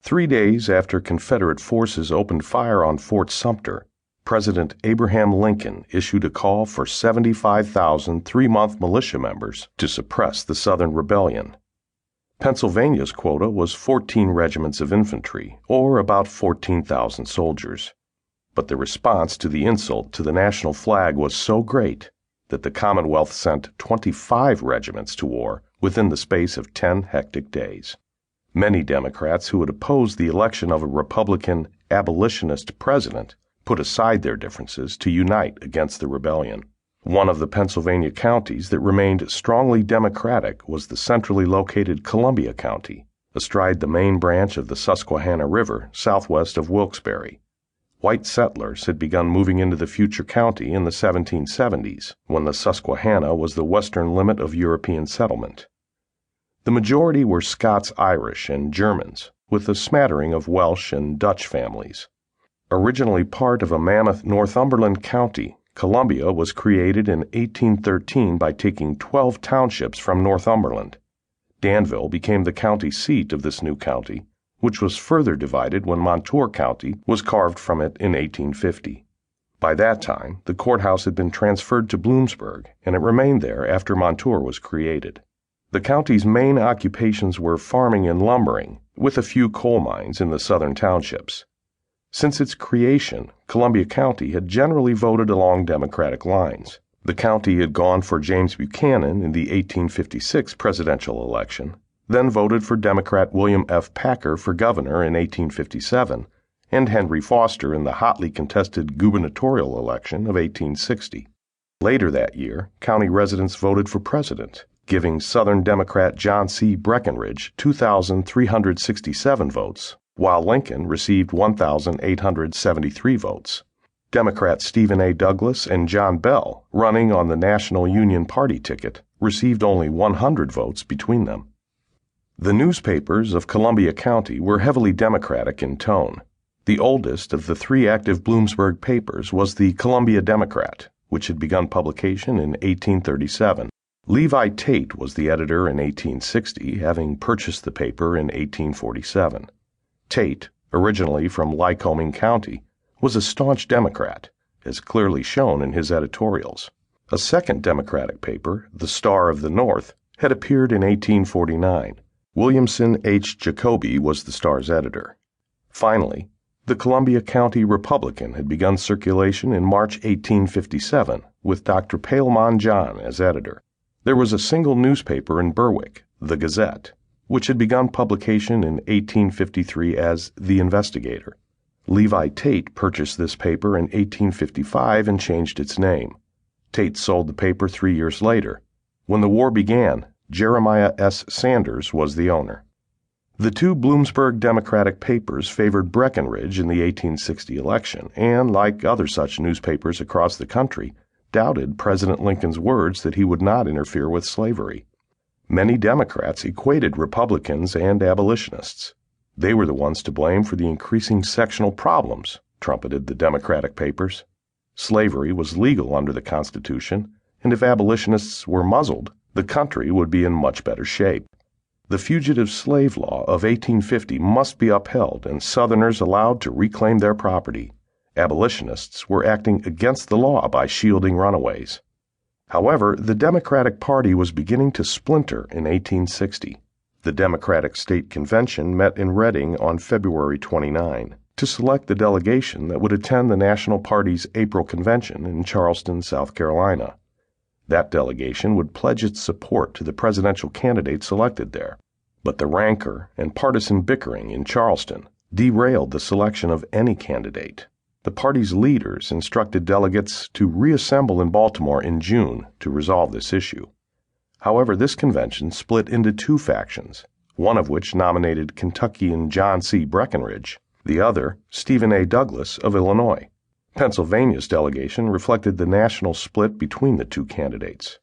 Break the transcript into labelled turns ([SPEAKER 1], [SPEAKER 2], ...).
[SPEAKER 1] 3 days after Confederate forces opened fire on Fort Sumter, President Abraham Lincoln issued a call for 75,000 three-month militia members to suppress the Southern rebellion. Pennsylvania's quota was 14 regiments of infantry, or about 14,000 soldiers. But the response to the insult to the national flag was so great that the Commonwealth sent 25 regiments to war within the space of 10 hectic days. Many Democrats who had opposed the election of a Republican abolitionist president put aside their differences to unite against the rebellion. One of the Pennsylvania counties that remained strongly Democratic was the centrally located Columbia County, astride the main branch of the Susquehanna River southwest of Wilkes-Barre. White settlers had begun moving into the future county in the 1770s, when the Susquehanna was the western limit of European settlement. The majority were Scots-Irish and Germans, with a smattering of Welsh and Dutch families. Originally part of a mammoth Northumberland county, Columbia was created in 1813 by taking 12 townships from Northumberland. Danville became the county seat of this new county, which was further divided when Montour County was carved from it in 1850. By that time, the courthouse had been transferred to Bloomsburg, and it remained there after Montour was created. The county's main occupations were farming and lumbering, with a few coal mines in the southern townships. Since its creation, Columbia County had generally voted along Democratic lines. The county had gone for James Buchanan in the 1856 presidential election, then voted for Democrat William F. Packer for governor in 1857, and Henry Foster in the hotly contested gubernatorial election of 1860. Later that year, county residents voted for president, giving Southern Democrat John C. Breckinridge 2,367 votes, while Lincoln received 1,873 votes. Democrats Stephen A. Douglas and John Bell, running on the National Union Party ticket, received only 100 votes between them. The newspapers of Columbia County were heavily Democratic in tone. The oldest of the 3 active Bloomsburg papers was the Columbia Democrat, which had begun publication in 1837. Levi Tate was the editor in 1860, having purchased the paper in 1847. Tate, originally from Lycoming County, was a staunch Democrat, as clearly shown in his editorials. A second Democratic paper, the Star of the North, had appeared in 1849. Williamson H. Jacoby was the Star's editor. Finally, the Columbia County Republican had begun circulation in March 1857, with Dr. Palemon John as editor. There was a single newspaper in Berwick, the Gazette, which had begun publication in 1853 as The Investigator. Levi Tate purchased this paper in 1855 and changed its name. Tate sold the paper 3 years later. When the war began, Jeremiah S. Sanders was the owner. The 2 Bloomsburg Democratic papers favored Breckinridge in the 1860 election and, like other such newspapers across the country, doubted President Lincoln's words that he would not interfere with slavery. Many Democrats equated Republicans and abolitionists. They were the ones to blame for the increasing sectional problems, trumpeted the Democratic papers. Slavery was legal under the Constitution, and if abolitionists were muzzled, the country would be in much better shape. The Fugitive Slave Law of 1850 must be upheld and Southerners allowed to reclaim their property. Abolitionists were acting against the law by shielding runaways. However, the Democratic Party was beginning to splinter in 1860. The Democratic State Convention met in Reading on February 29 to select the delegation that would attend the National Party's April convention in Charleston, South Carolina. That delegation would pledge its support to the presidential candidate selected there. But the rancor and partisan bickering in Charleston derailed the selection of any candidate. The party's leaders instructed delegates to reassemble in Baltimore in June to resolve this issue. However, this convention split into 2 factions, one of which nominated Kentuckian John C. Breckinridge, the other Stephen A. Douglas of Illinois. Pennsylvania's delegation reflected the national split between the 2 candidates.